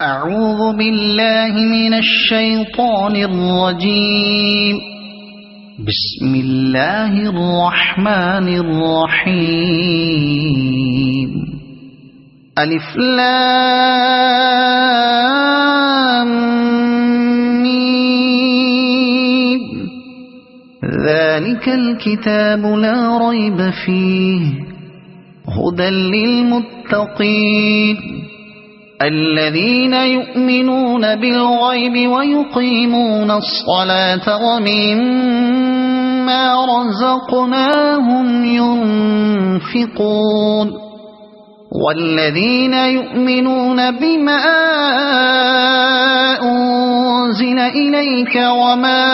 أعوذ بالله من الشيطان الرجيم. بسم الله الرحمن الرحيم. ألف لام ميم. ذلك الكتاب لا ريب فيه هدى للمتقين الذين يؤمنون بالغيب ويقيمون الصلاة ومما رزقناهم ينفقون والذين يؤمنون بما أنزل إليك وما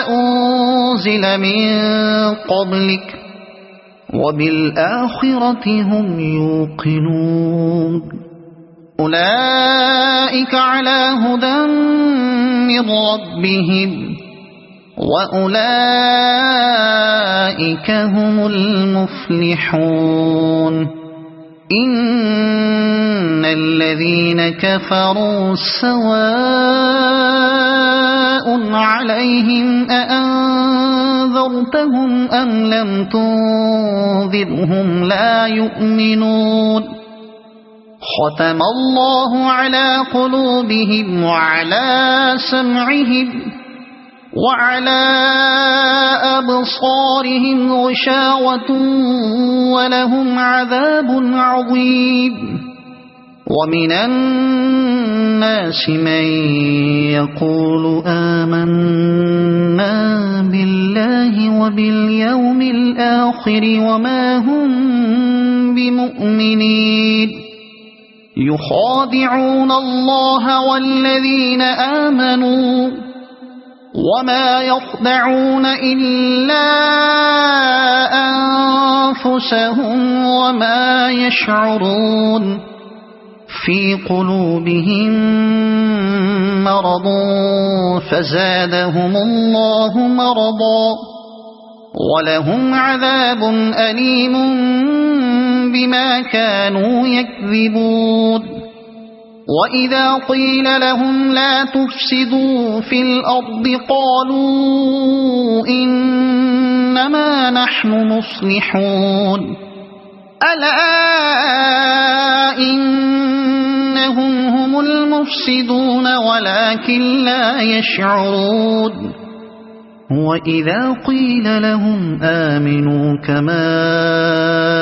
أنزل من قبلك وبالآخرة هم يوقنون أولئك على هدى من ربهم وأولئك هم المفلحون إن الذين كفروا سواء عليهم أأنذرتهم أم لم تنذرهم لا يؤمنون ختم الله على قلوبهم وعلى سمعهم وعلى أبصارهم غشاوة ولهم عذاب عظيم ومن الناس من يقول آمنا بالله وباليوم الآخر وما هم بمؤمنين يخادعون الله والذين آمنوا وما يخدعون إلا أنفسهم وما يشعرون في قلوبهم مرض فزادهم الله مرضا ولهم عذاب أليم بما كانوا يكذبون وإذا قيل لهم لا تفسدوا في الأرض قالوا إنما نحن مصلحون ألا إنهم هم المفسدون ولكن لا يشعرون وإذا قيل لهم آمنوا كما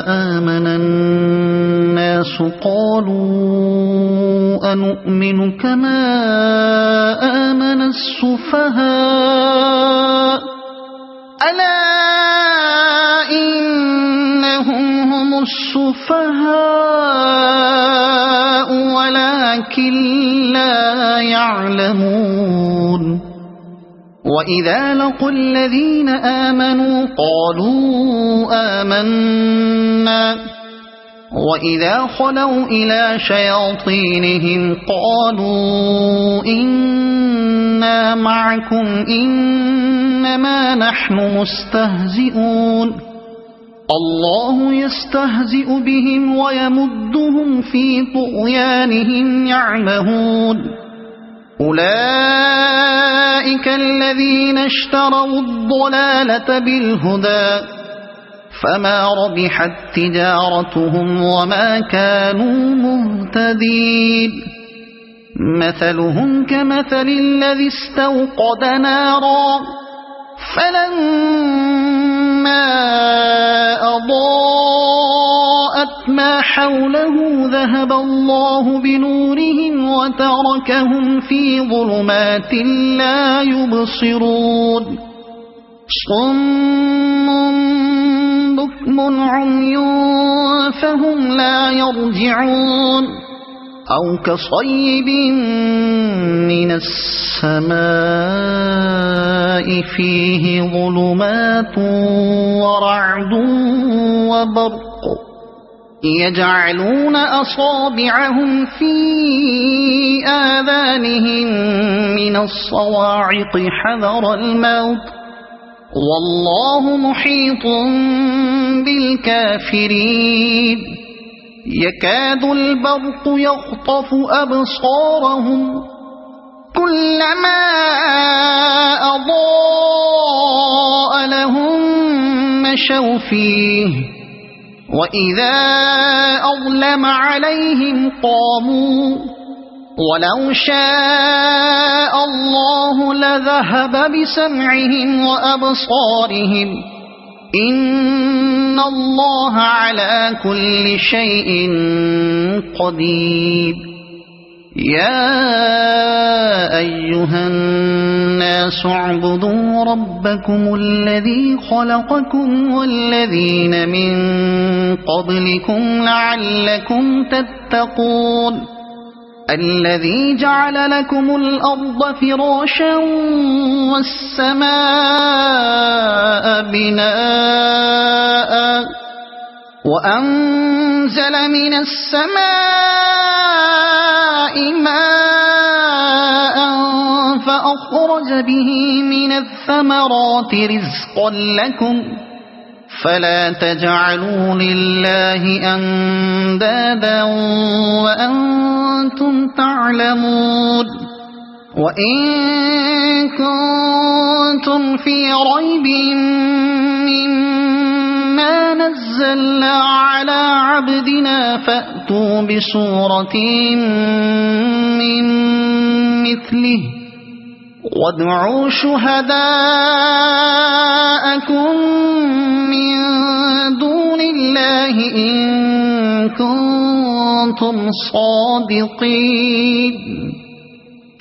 آمن الناس قالوا أنؤمن كما آمن السفهاء ألا إنهم هم السفهاء ولكن لا يعلمون وإذا لقوا الذين آمنوا قالوا آمنا وإذا خلوا إلى شياطينهم قالوا إنا معكم إنما نحن مستهزئون الله يستهزئ بهم ويمدهم في طغيانهم يعمهون أولئك الذين اشتروا الضلالة بالهدى فما ربحت تجارتهم وما كانوا مهتدين مثلهم كمثل الذي استوقد نارا فلما أضاءت ما حوله ذهب الله بنورهم وتركهم في ظلمات لا يبصرون صم بكم عمي فهم لا يرجعون أو كصيب من السماء فيه ظلمات ورعد وبرق يجعلون أصابعهم في آذانهم من الصواعق حذر الموت والله محيط بالكافرين يكاد البرق يخطف أبصارهم كلما أضاء لهم مشوا فيه وإذا أظلم عليهم قاموا ولو شاء الله لذهب بسمعهم وأبصارهم إن الله على كل شيء قدير يا أيها الناس اعبدوا ربكم الذي خلقكم والذين من قبلكم لعلكم تتقون الذي جعل لكم الأرض فراشا والسماء بناء وأنزل من السماء ماء فأخرج به من الثمرات رزقا لكم فلا تجعلوا لله أندادا وأنتم تعلمون وإن كنتم في ريب مما نزلنا على عبدنا فأتوا بسورة من مثله وادعوا شهداءكم من دون الله إن كنتم صادقين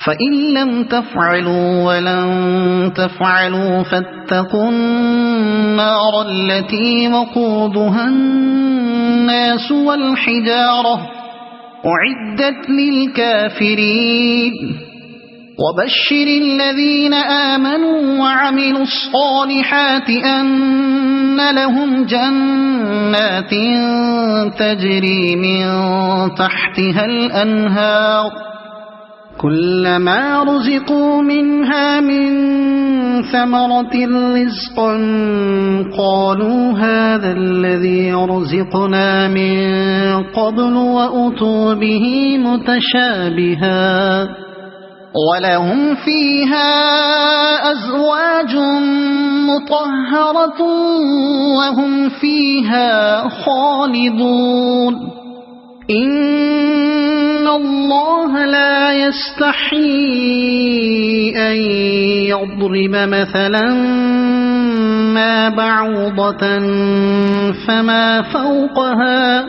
فإن لم تفعلوا ولن تفعلوا فاتقوا النار التي وقودها الناس والحجارة أعدت للكافرين وبشر الذين آمنوا وعملوا الصالحات أن لهم جنات تجري من تحتها الأنهار كلما رزقوا منها من ثمرة رزقا قالوا هذا الذي رزقنا من قبل وأتوا به متشابها ولهم فيها أزواج مطهرة وهم فيها خالدون إن الله لا يستحيي أن يضرب مثلا ما بعوضة فما فوقها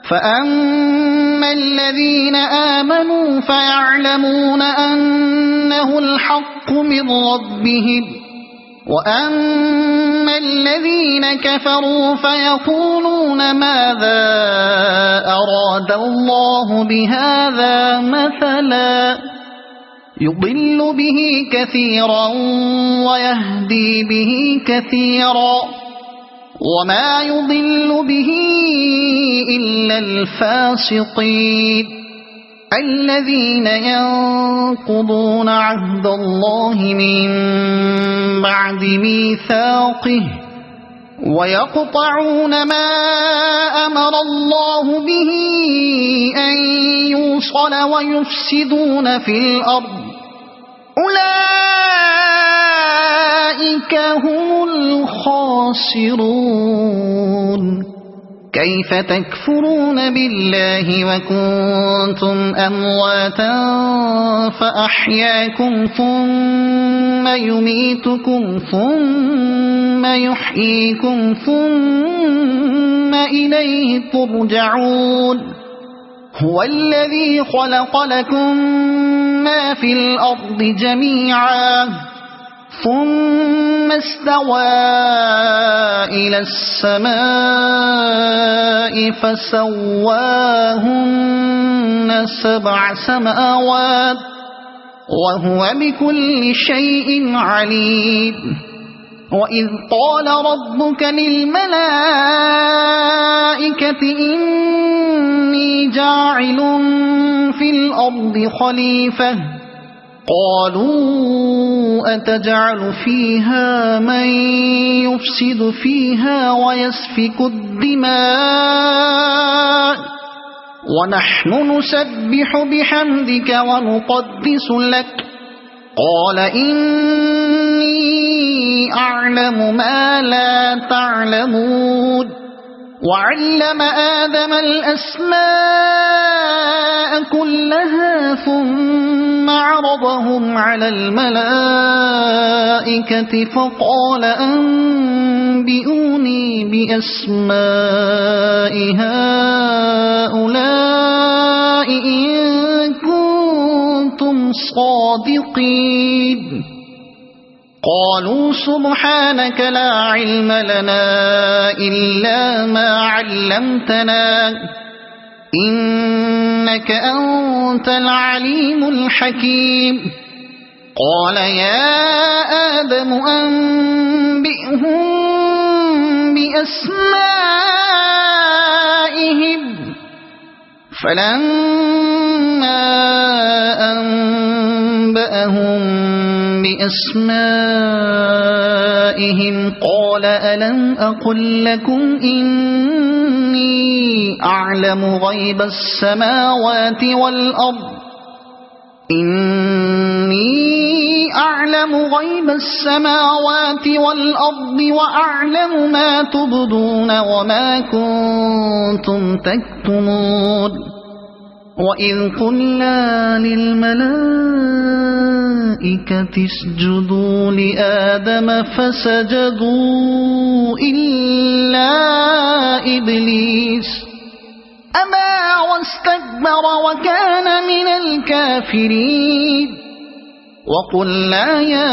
فأما الذين آمنوا فيعلمون أنه الحق من ربهم وأما الذين كفروا فيقولون ماذا أراد الله بهذا مثلا يضل به كثيرا ويهدي به كثيرا وما يضل به إلا الفاسقين الذين ينقضون عهد الله من بعد ميثاقه ويقطعون ما أمر الله به أن يوصل ويفسدون في الأرض أولئك هم الخاسرون كيف تكفرون بالله وكنتم أمواتا فأحياكم ثم يميتكم ثم يحييكم ثم إليه ترجعون هو الذي خلق لكم ما في الأرض جميعا ثم استوى إلى السماء فسواهن 7 سماوات وهو بكل شيء عليم وإذ قال ربك للملائكة إني جاعل في الأرض خليفة قالوا أتجعل فيها من يفسد فيها ويسفك الدماء ونحن نسبح بحمدك ونقدس لك قال إني أعلم ما لا تعلمون وعلم آدم الأسماء كلها ثم عرضهم على الملائكة فقال أنبئوني بأسماء هؤلاء إن كنتم صادقين قالوا سبحانك لا علم لنا إلا ما علمتنا إنك أنت العليم الحكيم قال يا آدم أنبئهم بأسمائهم فلما أنبأهم بأسمائهم قال ألم أقل لكم إني أعلم غيب السماوات والأرض وأعلم ما تبدون وما كنتم تكتمون وإذ قلنا للملائكة اسجدوا لآدم فسجدوا إلا إبليس أبى واستكبر وكان من الكافرين وقلنا يا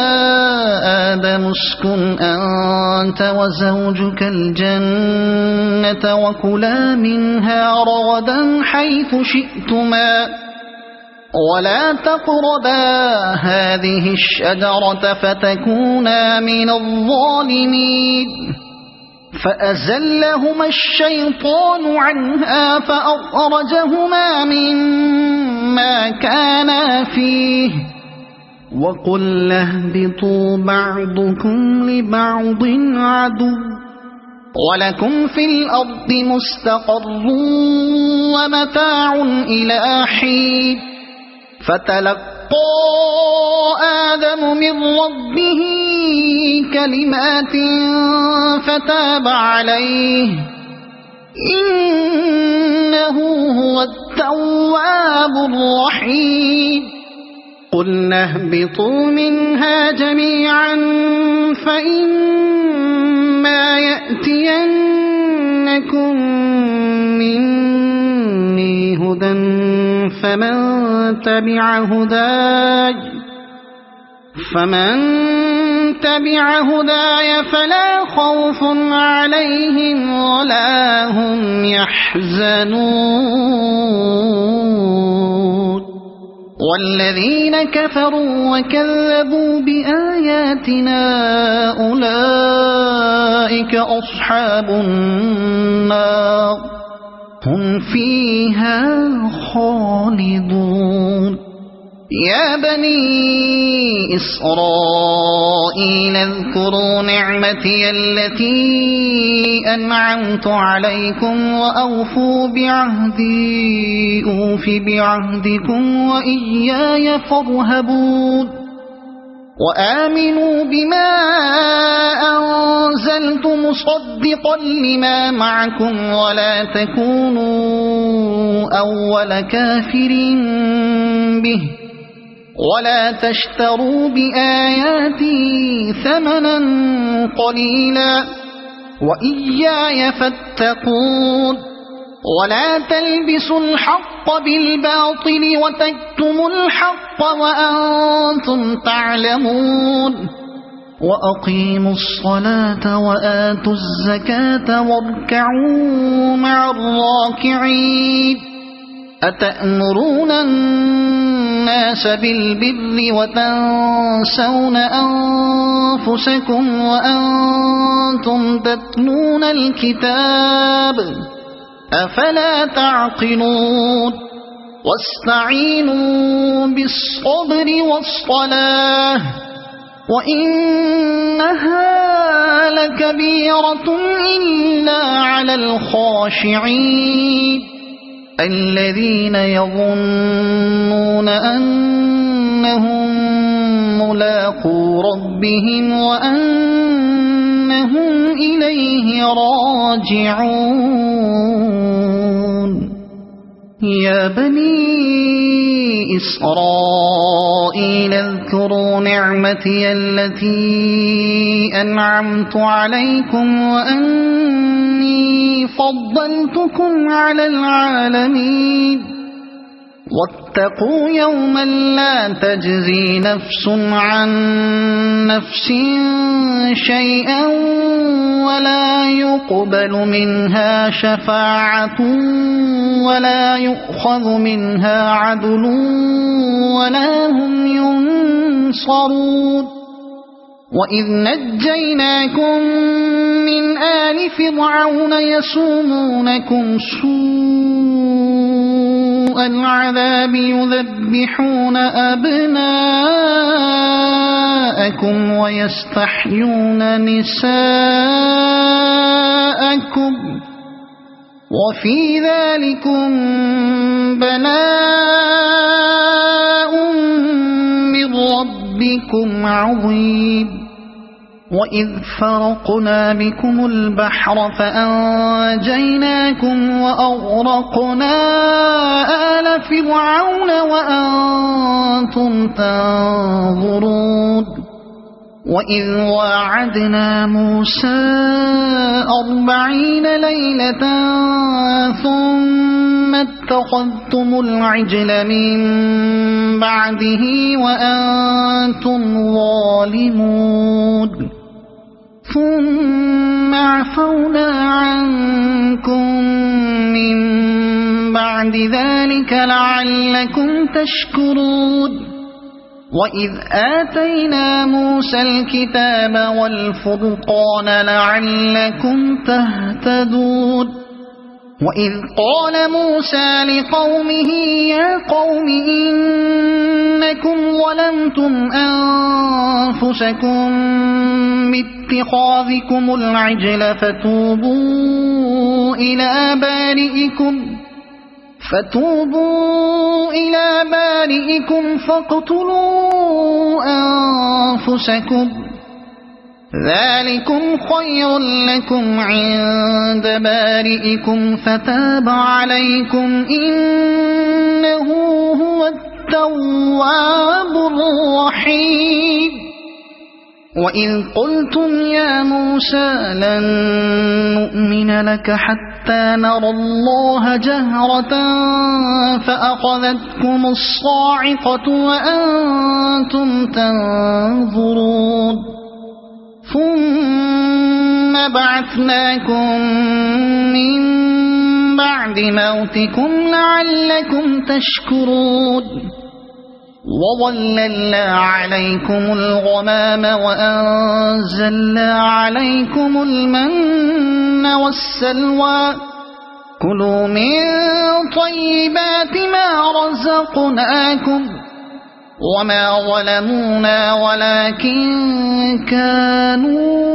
آدم اسكن أنت وزوجك الجنة وكلا منها رغدا حيث شئتما ولا تقربا هذه الشجرة فتكونا من الظالمين فأزلهما الشيطان عنها فأخرجهما مما كانا فيه وقلنا اهبطوا بعضكم لبعض عدو ولكم في الأرض مستقر ومتاع إلى حين فتلقى آدم من ربه كلمات فتاب عليه إنه هو التواب الرحيم قلنا اهبطوا منها جميعا فإما يأتينكم مني هدى فمن تبع هداي فلا خوف عليهم ولا هم يحزنون والذين كفروا وكذبوا بآياتنا أولئك أصحاب النار هم فيها خالدون يا بني إسرائيل اذكروا نعمتي التي أنعمت عليكم وأوفوا بعهدي أوف بعهدكم وإياي فارهبون وآمنوا بما أنزلت مصدقا لما معكم ولا تكونوا أول كافر به ولا تشتروا بآياتي ثمنا قليلا وإياي فاتقون ولا تلبسوا الحق بالباطل وتكتموا الحق وأنتم تعلمون وأقيموا الصلاة وآتوا الزكاة واركعوا مع الراكعين أتأمرون الناس بالبر وتنسون أنفسكم وأنتم تتلون الكتاب أفلا تعقلون واستعينوا بالصبر والصلاة وإنها لكبيرة إلا على الخاشعين الذين يظنون أنهم ملاقو ربهم وأنهم إليه راجعون يا بني إسرائيل اذكروا نعمتي التي أنعمت عليكم وأني فضلتكم على العالمين واتقوا يوما لا تجزي نفس عن نفس شيئا ولا يقبل منها شفاعة ولا يؤخذ منها عدل ولا هم ينصرون وإذ نجيناكم من آل فرعون يسومونكم سوء العذاب يذبحون أبناءكم ويستحيون نساءكم وفي ذلكم بلاء من ربكم عظيم وإذ فرقنا بكم البحر فأنجيناكم وأغرقنا آل فرعون وأنتم تنظرون وإذ واعدنا موسى 40 ليلة ثم اتخذتم العجل من بعده وأنتم ظالمون ثم عفونا عنكم من بعد ذلك لعلكم تشكرون وإذ آتينا موسى الكتاب والفرقان لعلكم تهتدون وإذ قال موسى لقومه يا قوم إنكم ظلمتم أنفسكم باتخاذكم العجل فتوبوا إلى بارئكم فاقتلوا أنفسكم ذلكم خير لكم عند بارئكم فتاب عليكم إنه هو التواب الرحيم وإذ قلتم يا موسى لن نؤمن لك حتى نرى الله جهرة فأخذتكم الصاعقة وأنتم تنظرون ثم بعثناكم من بعد موتكم لعلكم تشكرون وظللنا عليكم الغمام وأنزلنا عليكم المن والسلوى كلوا من طيبات ما رزقناكم وما ظلمونا ولكن كانوا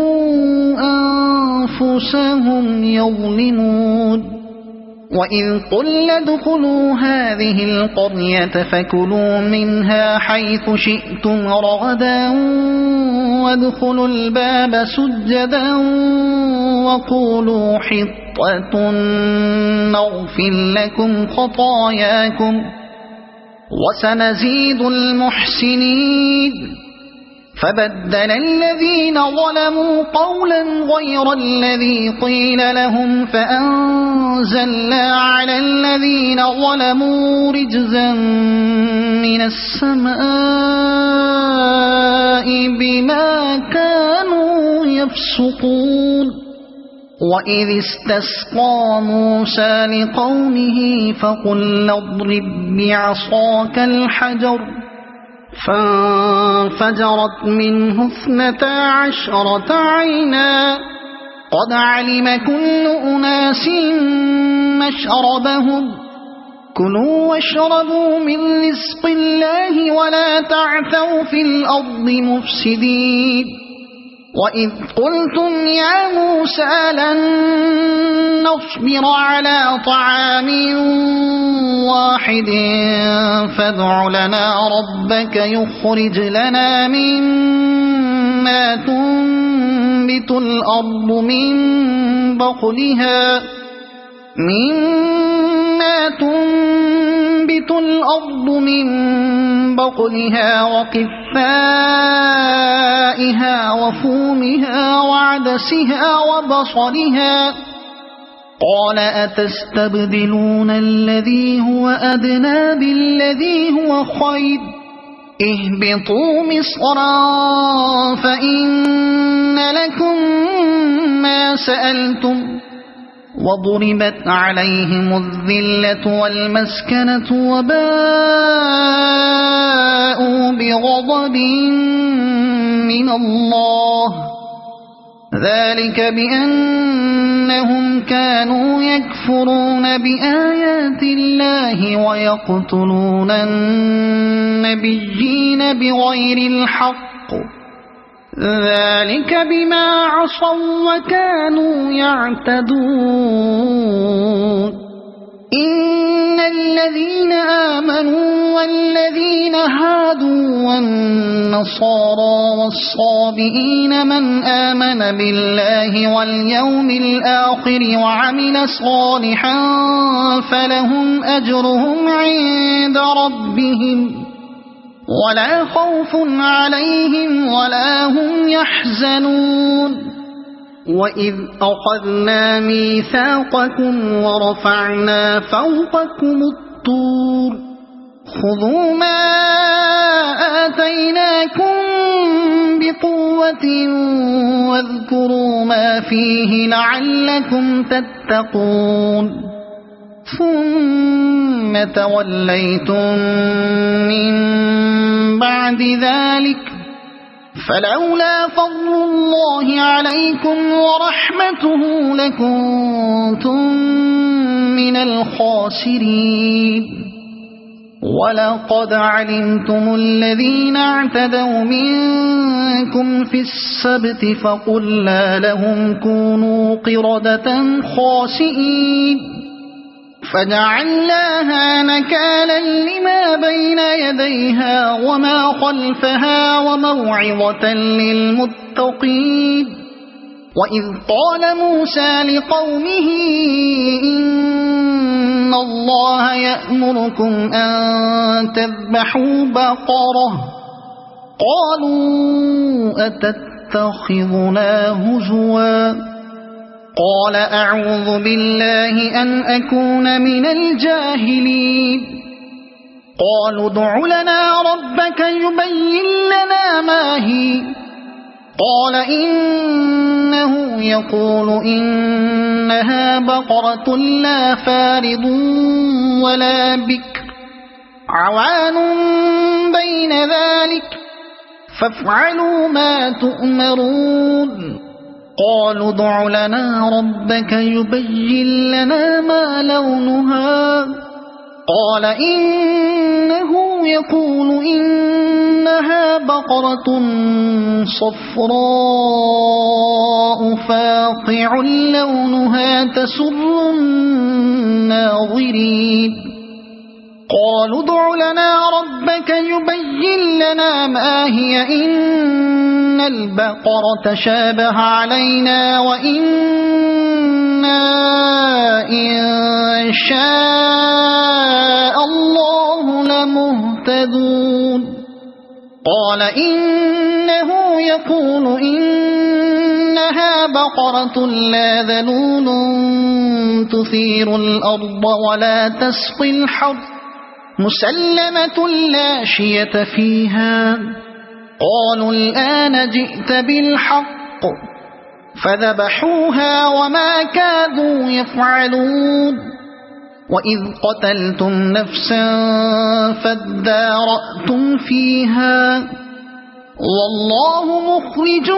أنفسهم يظلمون وإذ قلنا ادخلوا هذه القرية فكلوا منها حيث شئتم رغدا وادخلوا الباب سجدا وقولوا حطة نغفر لكم خطاياكم وسنزيد المحسنين فبدل الذين ظلموا قولا غير الذي قيل لهم فأنزلنا على الذين ظلموا رجزا من السماء بما كانوا يفسقون وإذ استسقى موسى لقومه فقلنا اضرب بعصاك الحجر فانفجرت منه 12 عينا قد علم كل أناس مشربهم كلوا واشربوا من رزق الله ولا تعثوا في الأرض مفسدين وإذ قلتم يا موسى لن نصبر على طعام واحد فادع لنا ربك يخرج لنا مما تنبت الأرض من بقلها وقثائها وفومها وعدسها وبصلها قال أتستبدلون الذي هو أدنى بالذي هو خير اهبطوا مصرا فإن لكم ما سألتم وضربت عليهم الذلة والمسكنة وباءوا بغضب من الله ذلك بأنهم كانوا يكفرون بآيات الله ويقتلون النبيين بغير الحق ذلك بما عصوا وكانوا يعتدون إن الذين آمنوا والذين هادوا والنصارى والصابئين من آمن بالله واليوم الآخر وعمل صالحا فلهم أجرهم عند ربهم ولا خوف عليهم ولا هم يحزنون وإذ أخذنا ميثاقكم ورفعنا فوقكم الطور خذوا ما آتيناكم بقوة واذكروا ما فيه لعلكم تتقون ثم توليتم من بعد ذلك فلولا فضل الله عليكم ورحمته لكنتم من الخاسرين ولقد علمتم الذين اعتدوا منكم في السبت فقلنا لهم كونوا قردة خاسئين فجعلناها نكالا لما بين يديها وما خلفها وموعظة للمتقين وإذ قال موسى لقومه إن الله يأمركم أن تذبحوا بقرة قالوا أتتخذنا هزوا قال أعوذ بالله أن أكون من الجاهلين قالوا ادع لنا ربك يبين لنا ما هي قال إنه يقول إنها بقرة لا فارض ولا بكر عوان بين ذلك فافعلوا ما تؤمرون قالوا ادع لنا ربك يبين لنا ما لونها قال إنه يقول إنها بقرة صفراء فاقع لونها تسر الناظرين قالوا ادع لنا ربك يبين لنا ما هي إن البقرة شابه علينا وإنا إن شاء الله لمهتدون قال إنه يقول إنها بقرة لا ذلول تثير الأرض ولا تسقي الحرث مسلمة لا شية فيها قالوا الآن جئت بالحق فذبحوها وما كادوا يفعلون وإذ قتلتم نفسا فادارأتم فيها والله مخرج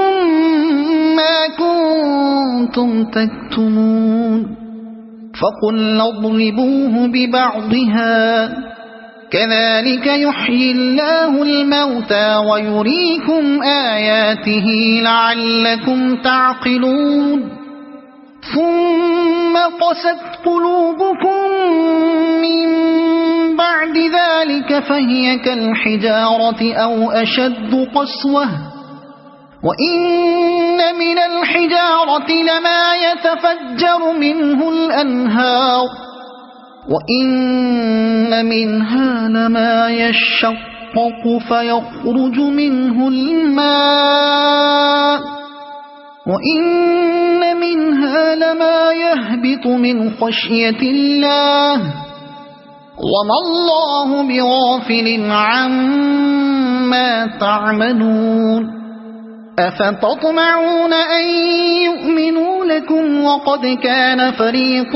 ما كنتم تكتمون فقلنا اضربوه ببعضها كذلك يحيي الله الموتى ويريكم آياته لعلكم تعقلون ثم قست قلوبكم من بعد ذلك فهي كالحجارة أو أشد قسوة وإن من الحجارة لما يتفجر منه الأنهار وإن منها لما يشقق فيخرج منه الماء وإن منها لما يهبط من خشية الله وما الله بغافل عما تعملون أفتطمعون أن يؤمنوا لكم وقد كان فريق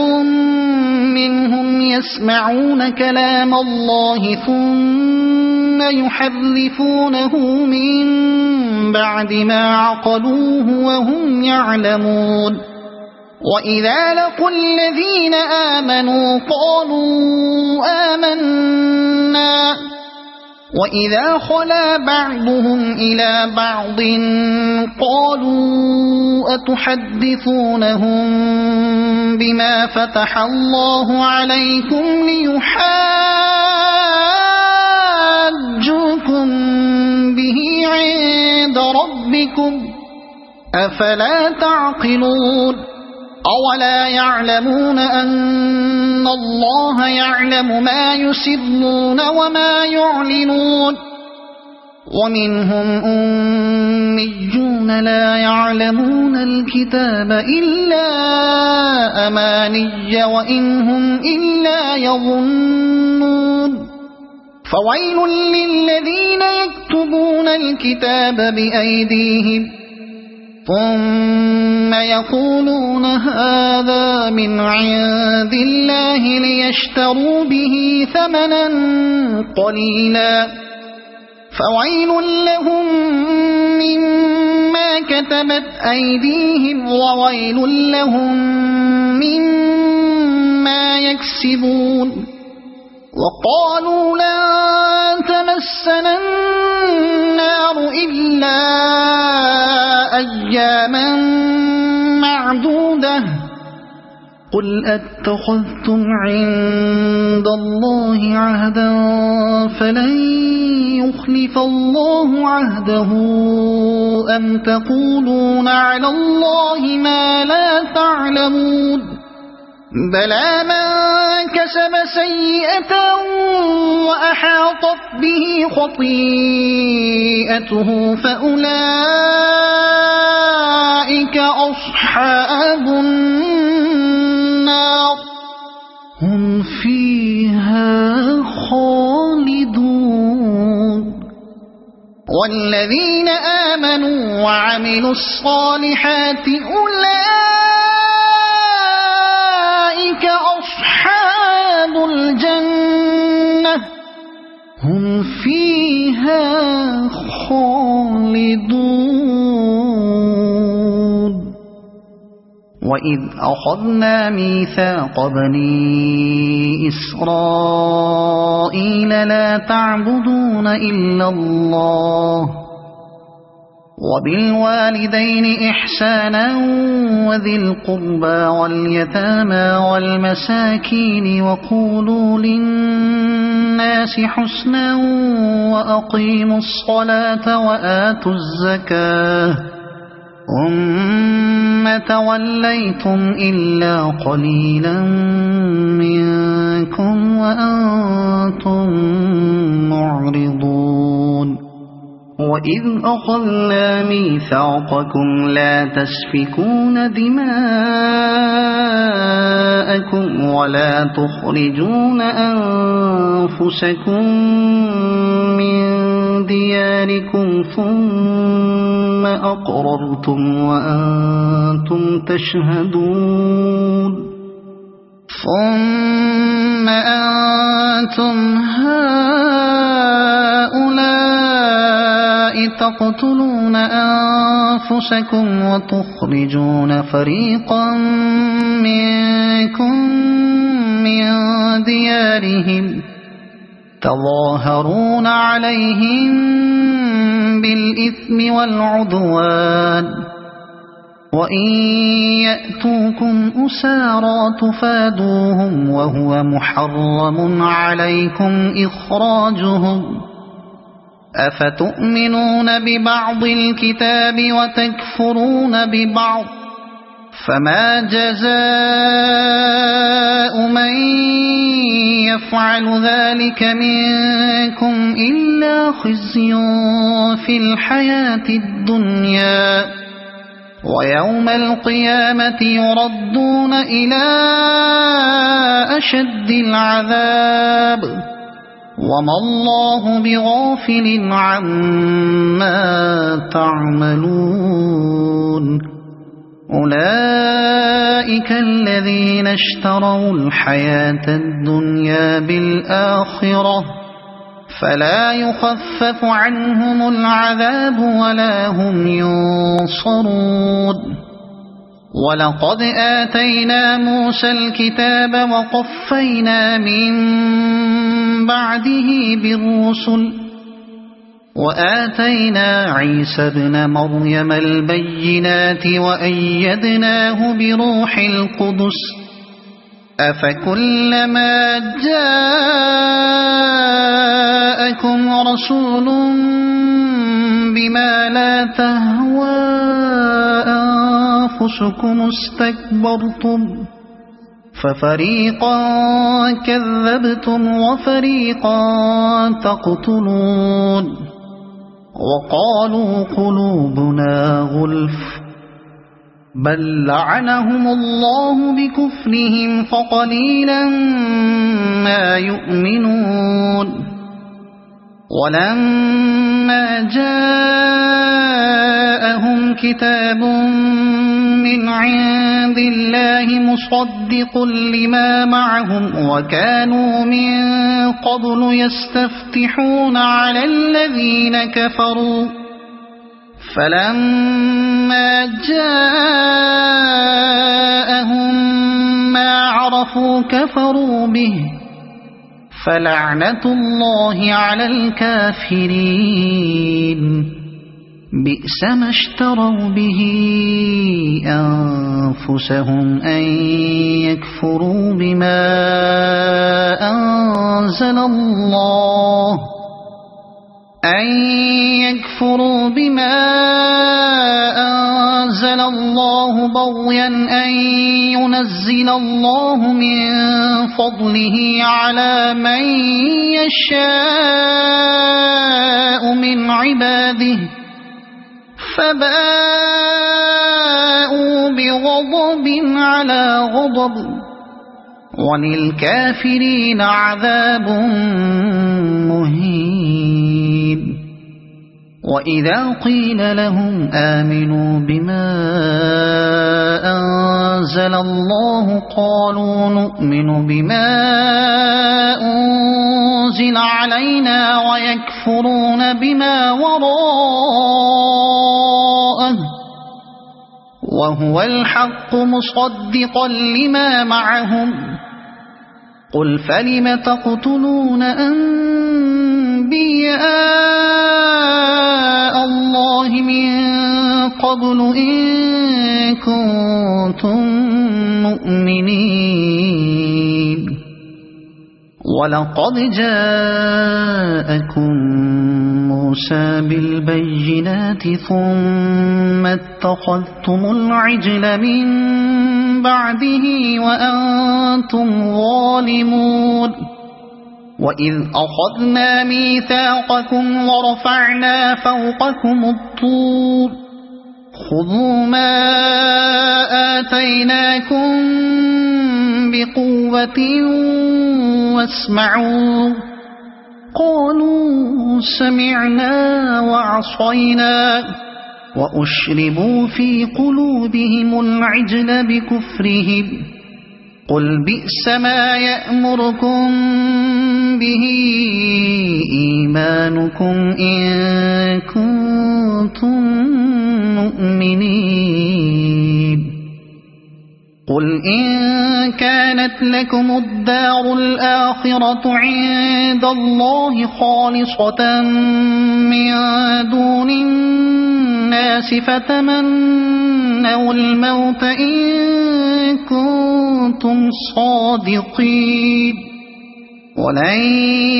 منهم يسمعون كلام الله ثم يحرفونه من بعد ما عقلوه وهم يعلمون وإذا لقوا الذين آمنوا قالوا آمنا وإذا خلا بعضهم إلى بعض قالوا أتحدثونهم بما فتح الله عليكم ليحاجوكم به عند ربكم أفلا تعقلون أولا يعلمون أن الله يعلم ما يسرون وما يعلنون ومنهم أميون لا يعلمون الكتاب إلا أماني وإن هم إلا يظنون فويل للذين يكتبون الكتاب بأيديهم ثم يقولون هذا من عند الله ليشتروا به ثمنا قليلا فويل لهم مما كتبت أيديهم وويل لهم مما يكسبون وقالوا لن تمسنا النار إلا أياما معدودة قل أتخذتم عند الله عهدا فلن يخلف الله عهده أم تقولون على الله ما لا تعلمون بلى من كسب سيئة وأحاطت به خطيئته فأولئك أصحاب النار هم فيها خالدون والذين آمنوا وعملوا الصالحات أولئك أصحاب الجنة هم فيها خالدون وإذ أخذنا ميثاق بني إسرائيل لا تعبدون إلا الله وبالوالدين إحسانا وذي القربى واليتامى والمساكين وقولوا للناس حسنا وأقيموا الصلاة وآتوا الزكاة ثم توليتم إلا قليلا منكم وأنتم معرضون وإذ أخذنا ميثاقكم لا تسفكون دماءكم ولا تخرجون أنفسكم من دياركم ثم أقررتم وأنتم تشهدون ثم أنتم هؤلاء تقتلون أنفسكم وتخرجون فريقا منكم من ديارهم تظاهرون عليهم بالإثم والعدوان وإن يأتوكم أسارى تفادوهم وهو محرم عليكم إخراجهم أفتؤمنون ببعض الكتاب وتكفرون ببعض فما جزاء من يفعل ذلك منكم إلا خزي في الحياة الدنيا ويوم القيامة يردون إلى أشد العذاب وما الله بغافل عما تعملون أولئك الذين اشتروا الحياة الدنيا بالآخرة فلا يخفف عنهم العذاب ولا هم ينصرون ولقد آتينا موسى الكتاب وقفينا من بعده بالرسل وآتينا عيسى ابن مريم البينات وأيدناه بروح القدس أفكلما جاءكم رسول بما لا تهوى أنفسكم استكبرتم ففريقا كذبتم وفريقا تقتلون وقالوا قلوبنا غلف بل لعنهم الله بكفرهم فقليلا ما يؤمنون ولما جاءهم كتاب من عند الله مصدق لما معهم وكانوا من قبل يستفتحون على الذين كفروا فلما جاءهم ما عرفوا كفروا به فلعنة الله على الكافرين بئس ما اشتروا به أنفسهم أن يكفروا بما أنزل الله بغيا أن ينزل الله من فضله على من يشاء من عباده فباءوا بغضب على غضب وللكافرين عذاب مهين وإذا قيل لهم آمنوا بما أنزل الله قالوا نؤمن بما أنزل علينا ويكفرون بما وراءه وهو الحق مصدقا لما معهم قل فلم تقتلون أنبياء الله من قبل إن كنتم مؤمنين ولقد جاءكم موسى بالبينات ثم اتخذتم العجل من بعده وأنتم ظالمون وإذ أخذنا ميثاقكم ورفعنا فوقكم الطور خذوا ما آتيناكم بقوة واسمعوا قالوا سمعنا وعصينا وأشربوا في قلوبهم العجل بكفرهم قل بئس ما يأمركم به إيمانكم إن كنتم كنتم مؤمنين قل إن كانت لكم الدار الآخرة عند الله خالصة من دون الناس فتمنوا الموت إن كنتم صادقين ولن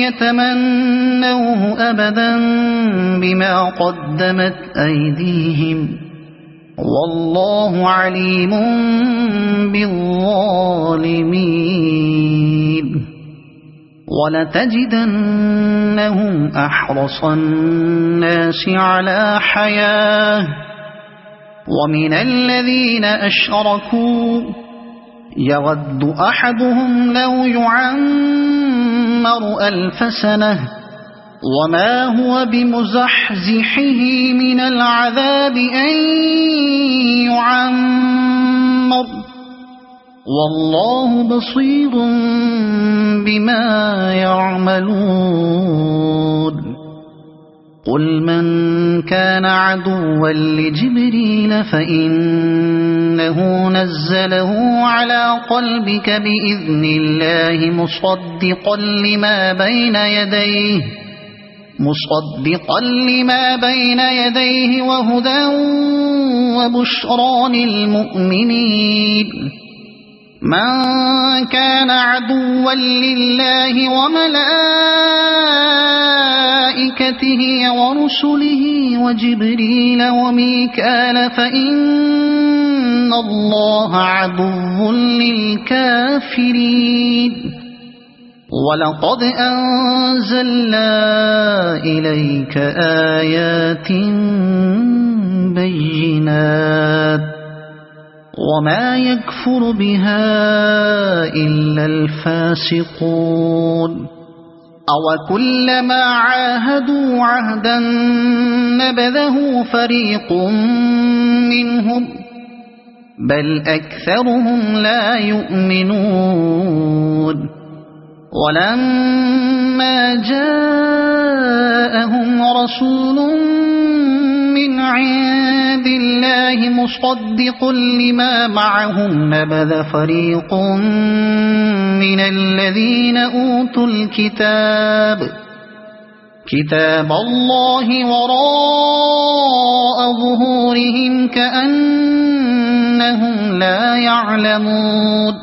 يتمنوه أبدا بما قدمت أيديهم والله عليم بالظالمين ولتجدنهم أحرص الناس على حياة ومن الذين أشركوا يود أحدهم لو يعمر 1000 سنة وما هو بمزحزحه من العذاب أن يعمر والله بصير بما يعملون قل من كان عدوا لجبريل فإنه نزله على قلبك بإذن الله مصدقا لما بين يديه وهدى وبشرى للمؤمنين من كان عدوا لله وملائكته ورسله وجبريل وميكال فإن الله عدو للكافرين ولقد أنزلنا إليك آيات بينات وما يكفر بها إلا الفاسقون أوكلما عاهدوا عهدا نبذه فريق منهم بل أكثرهم لا يؤمنون ولما جاءهم رسول من عند الله مصدق لما معهم نبذ فريق من الذين أوتوا كتاب الله وراء ظهورهم كأنهم لا يعلمون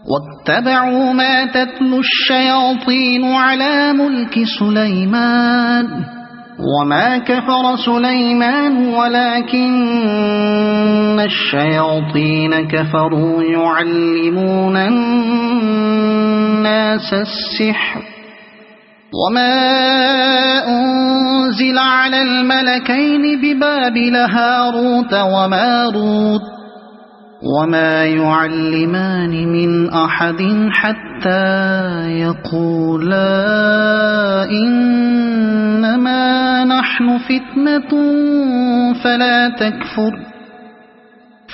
واتبعوا ما تتلو الشياطين على ملك سليمان وما كفر سليمان ولكن الشياطين كفروا يعلمون الناس السحر وما أنزل على الملكين ببابل هاروت وماروت وما يعلمان من أحد حتى يقولا إنما نحن فتنة فلا تكفر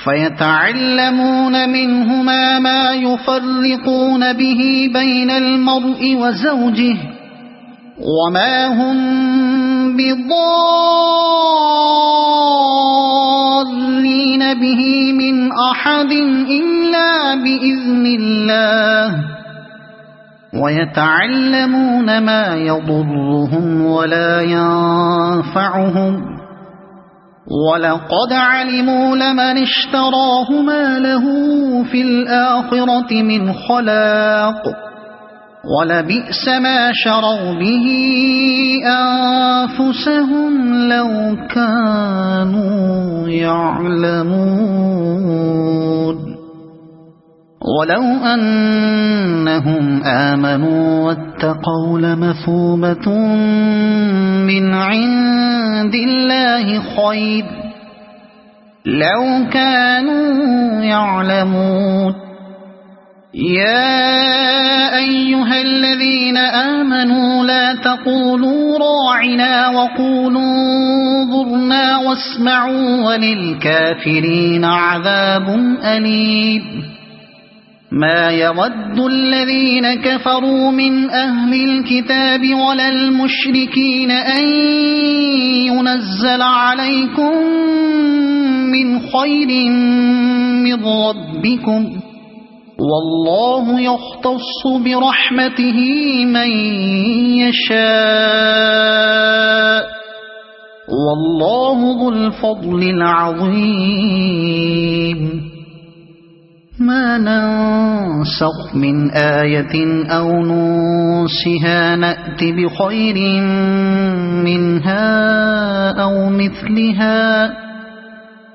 فيتعلمون منهما ما يفرقون به بين المرء وزوجه وما هم بضارين به من أحد إلا بإذن الله ويتعلمون ما يضرهم ولا ينفعهم ولقد علموا لمن اشتراه ما له في الآخرة من خلاق ولبئس ما شروا به أنفسهم لو كانوا يعلمون ولو أنهم آمنوا واتقوا لمثوبة من عند الله خير لو كانوا يعلمون يا أيها الذين آمنوا لا تقولوا راعنا وقولوا انظرنا واسمعوا وللكافرين عذاب أليم ما يود الذين كفروا من أهل الكتاب ولا المشركين أن ينزل عليكم من خير من ربكم والله يختص برحمته من يشاء والله ذو الفضل العظيم ما ننسخ من آية أو ننسها نأت بخير منها أو مثلها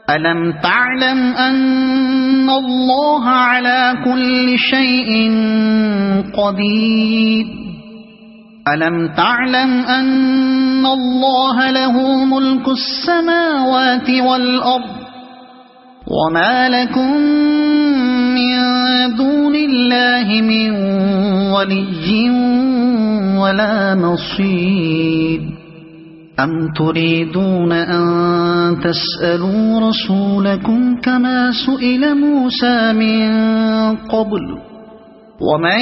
ألم تعلم أن الله على كل شيء قدير ألم تعلم أن الله له ملك السماوات والأرض وما لكم من دون الله من ولي ولا نصير أم تريدون أن تسألوا رسولكم كما سئل موسى من قبل ومن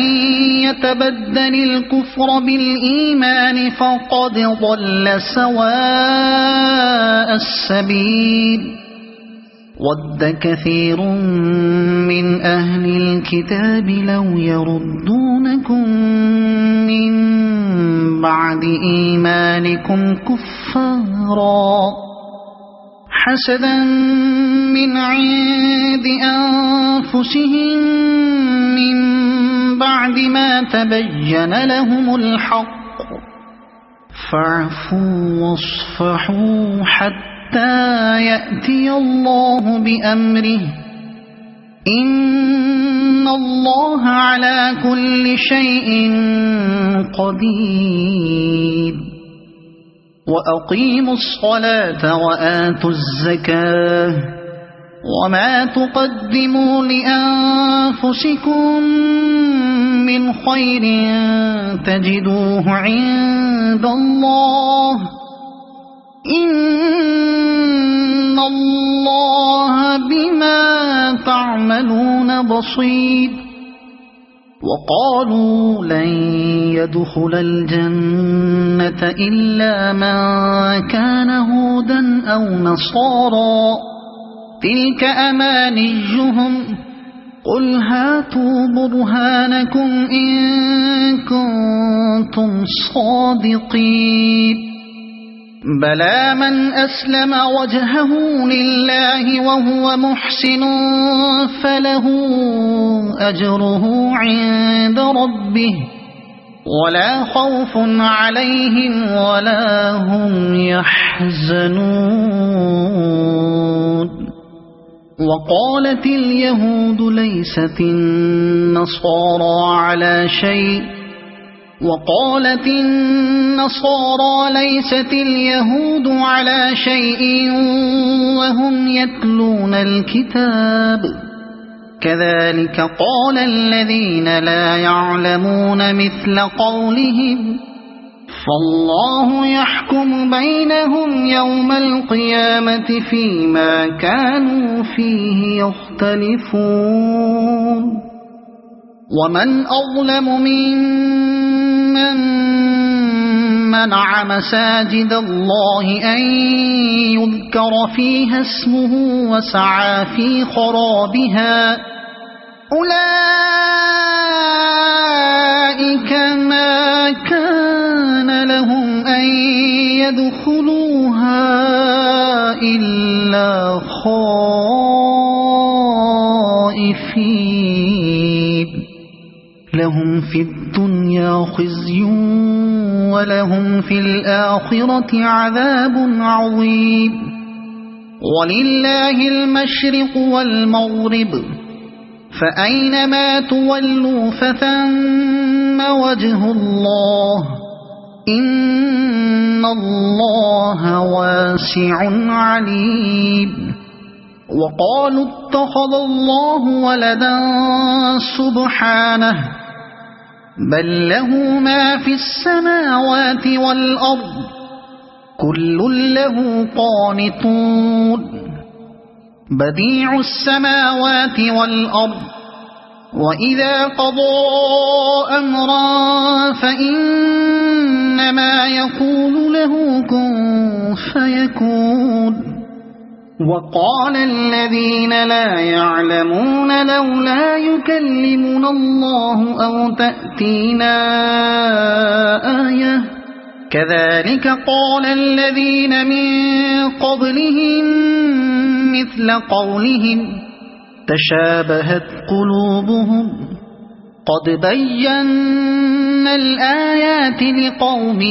يتبدل الكفر بالإيمان فقد ضل سواء السبيل ود كثير من أهل الكتاب لو يردونكم من بعد إيمانكم كفارا حسدا من عند أنفسهم من بعد ما تبين لهم الحق فاعفوا واصفحوا حتى يأتي الله بأمره إن الله على كل شيء قدير وأقيموا الصلاة وآتوا الزكاة وما تقدموا لأنفسكم من خير تجدوه عند الله إن الله بما تعملون بصير وقالوا لن يدخل الجنة إلا من كان هودا أو نصارى تلك أمانيهم قل هاتوا برهانكم إن كنتم صادقين بلى من أسلم وجهه لله وهو محسن فله أجره عند ربه ولا خوف عليهم ولا هم يحزنون وقالت اليهود ليست النصارى على شيء وقالت النصارى ليست اليهود على شيء وهم يتلون الكتاب كذلك قال الذين لا يعلمون مثل قولهم فالله يحكم بينهم يوم القيامة فيما كانوا فيه يختلفون ومن أظلم ممن منع مساجد الله أن يذكر فيها اسمه وسعى في خرابها أولئك ما كان لهم أن يدخلوها إلا خائفين لهم في الدنيا خزي ولهم في الآخرة عذاب عظيم ولله المشرق والمغرب فأينما تولوا فثم وجه الله إن الله واسع عليم وقالوا اتخذ الله ولدا سبحانه بل له ما في السماوات والأرض كل له قانتون بديع السماوات والأرض وإذا قضى أمرا فإنما يقول له كن فيكون. وقال الذين لا يعلمون لولا يكلمنا الله أو تأتينا آية كذلك قال الذين من قبلهم مثل قولهم تشابهت قلوبهم قد بينا الآيات لقوم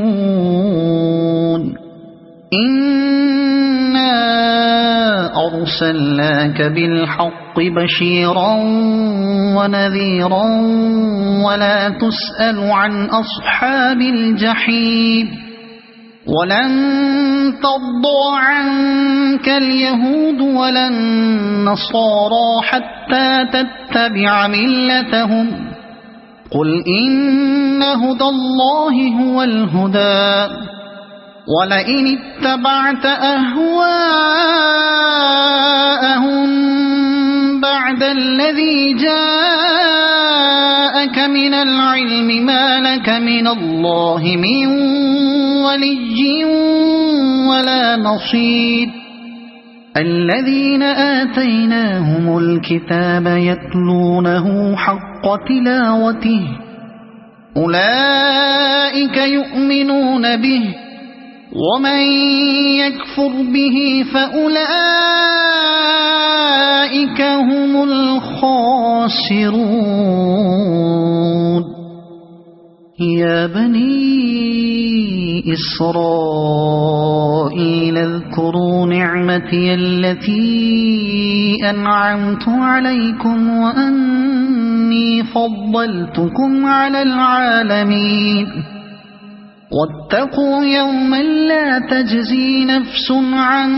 يوقنون. إنا أرسلناك بالحق بشيرا ونذيرا ولا تسأل عن أصحاب الجحيم. ولن ترضى عنك اليهود ولا النصارى حتى تتبع ملتهم قل إن هدى الله هو الهدى ولئن اتبعت أهواءهم بعد الذي جاءك من العلم ما لك من الله من ولي ولا نصير. الذين آتيناهم الكتاب يتلونه حق تلاوته أولئك يؤمنون به ومن يكفر به فأولئك هم الخاسرون. يا بني إسرائيل اذكروا نعمتي التي أنعمت عليكم وأني فضلتكم على العالمين. واتقوا يوما لا تجزي نفس عن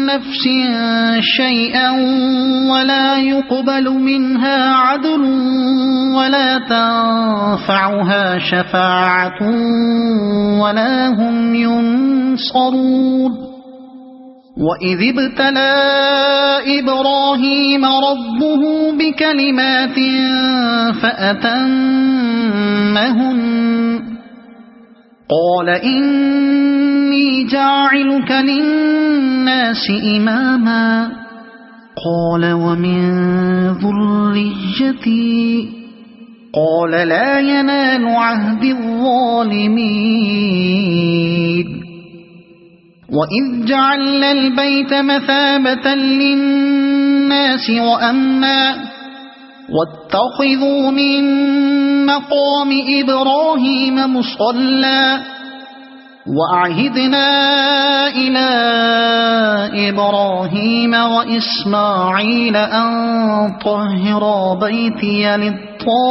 نفس شيئا ولا يقبل منها عدل ولا تنفعها شفاعة ولا هم ينصرون. وإذ ابتلى إبراهيم ربه بكلمات فأتمهن قال إني جاعلك للناس إماما قال ومن ذريتي قال لا ينال عهد الظالمين. وإذ جعلنا البيت مثابة للناس وأمنا واتخذوا من مقام إبراهيم مصلى وأعهدنا إلى إبراهيم وإسماعيل أن طهرا بيتي للطائفين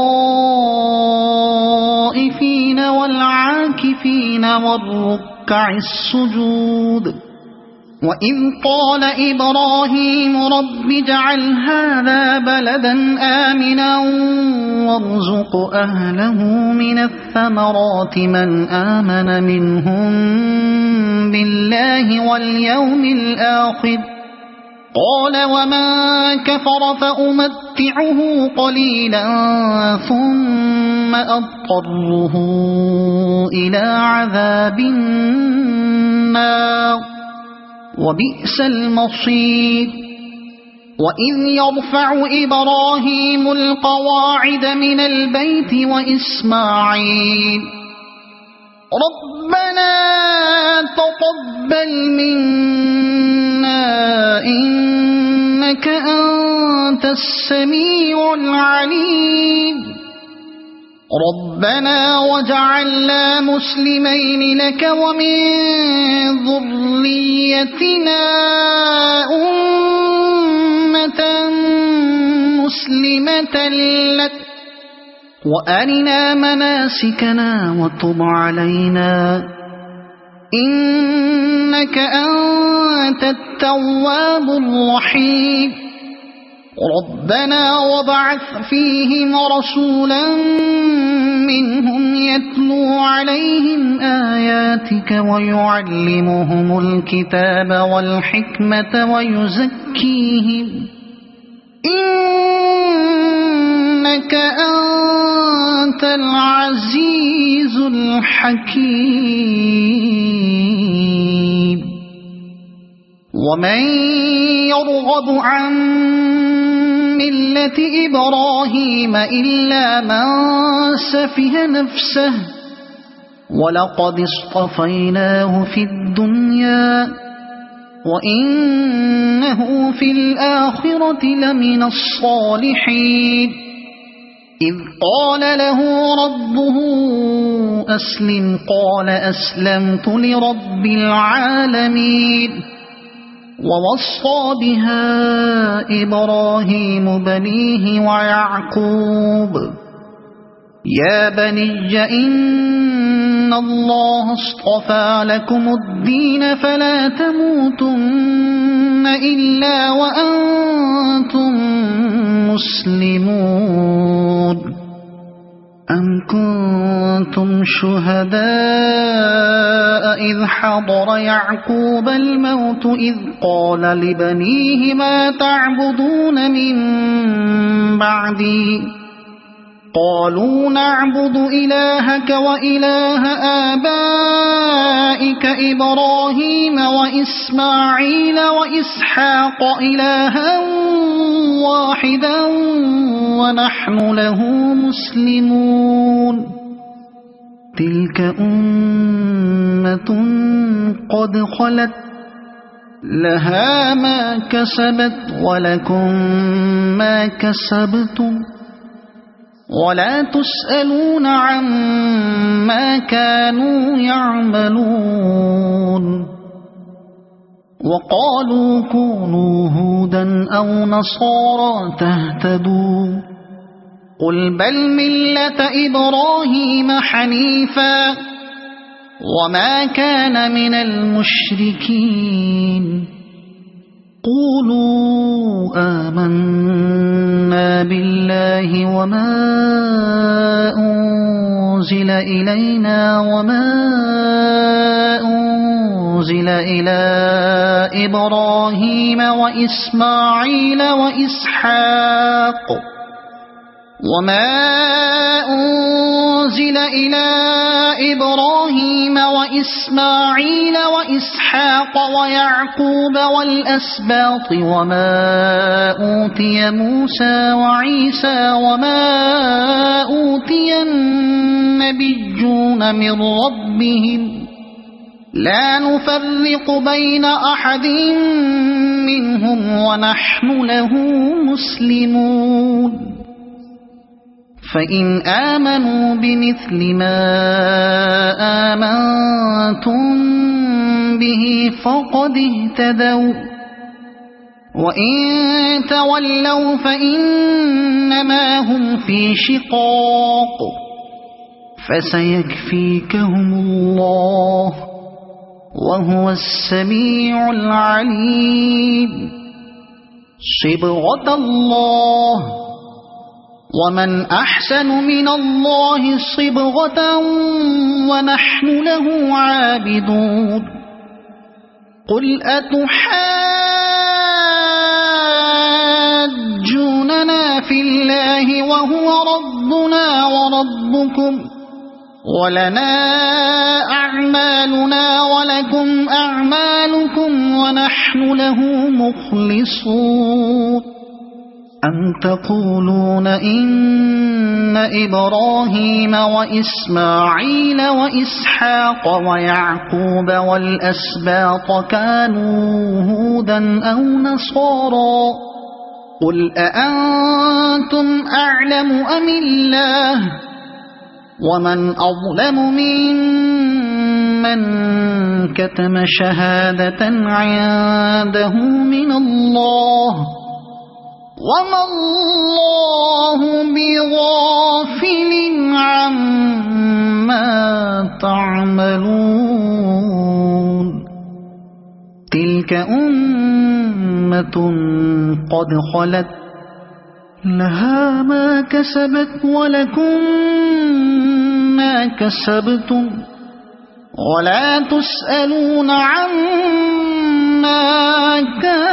والعاكفين والركع السجود. وإذ قال إبراهيم رب اجعل هذا بلدا آمنا وارزق أهله من الثمرات من آمن منهم بالله واليوم الآخر قال ومن كفر فأمتعه قليلا ثم أضطره إلى عذاب النار وبئس المصير. وإذ يرفع إبراهيم القواعد من البيت وإسماعيل ربنا تقبل منا إنك أنت السميع العليم ربنا وجعلنا مسلمين لك ومن ذريتنا أمة مسلمة لك وأرنا مناسكنا وتب علينا إنك أنت التواب الرحيم ربنا وابعث فيهم رسولا منهم يتلو عليهم آياتك ويعلمهم الكتاب والحكمة إنك أنت العزيز الحكيم ومن يرغب عن ملة إبراهيم إلا من سفه نفسه ولقد اصطفيناه في الدنيا وإنه في الآخرة لمن الصالحين إذ قال له ربه أسلم قال أسلمت لرب العالمين ووصى بها إبراهيم بنيه ويعقوب يا بني إن الله اصطفى لكم الدين فلا تموتن إلا وأنتم مسلمون أم كنتم شهداء إذ حضر يعقوب الموت إذ قال لبنيه ما تعبدون من بعدي قالوا نعبد إلهك وإله آبائك إبراهيم وإسماعيل وإسحاق إلها واحدا ونحن له مسلمون تلك أمة قد خلت لها ما كسبت ولكم ما كسبتم ولا تسألون عما كانوا يعملون وقالوا كونوا هودا أو نصارى تهتدوا قل بل ملة إبراهيم حنيفا وما كان من المشركين قولوا آمنا بالله وما أنزل إلينا وما أنزل إلى إبراهيم وإسماعيل وإسحاق وما أنزل إلى إبراهيم وإسماعيل وإسحاق ويعقوب والأسباط وما أوتي موسى وعيسى وما أوتي النبيون من ربهم لا نفرق بين أحد منهم ونحن له مسلمون فإن آمنوا بمثل ما آمنتم به فقد اهتدوا وإن تولوا فإنما هم في شقاق فسيكفيكهم الله وهو السميع العليم صبغة الله ومن أحسن من الله صبغة ونحن له عابدون قل أتحاجوننا في الله وهو ربنا وربكم ولنا أعمالنا ولكم أعمالكم ونحن له مخلصون أم تقولون إن إبراهيم وإسماعيل وإسحاق ويعقوب والأسباط كانوا هودا أو نصارى قل أأنتم أعلم أم الله ومن أظلم ممن كتم شهادة عنده من الله وما الله بغافل عما تعملون تلك أمة قد خلت لها ما كسبت ولكم ما كسبتم ولا تسألون عما كانوا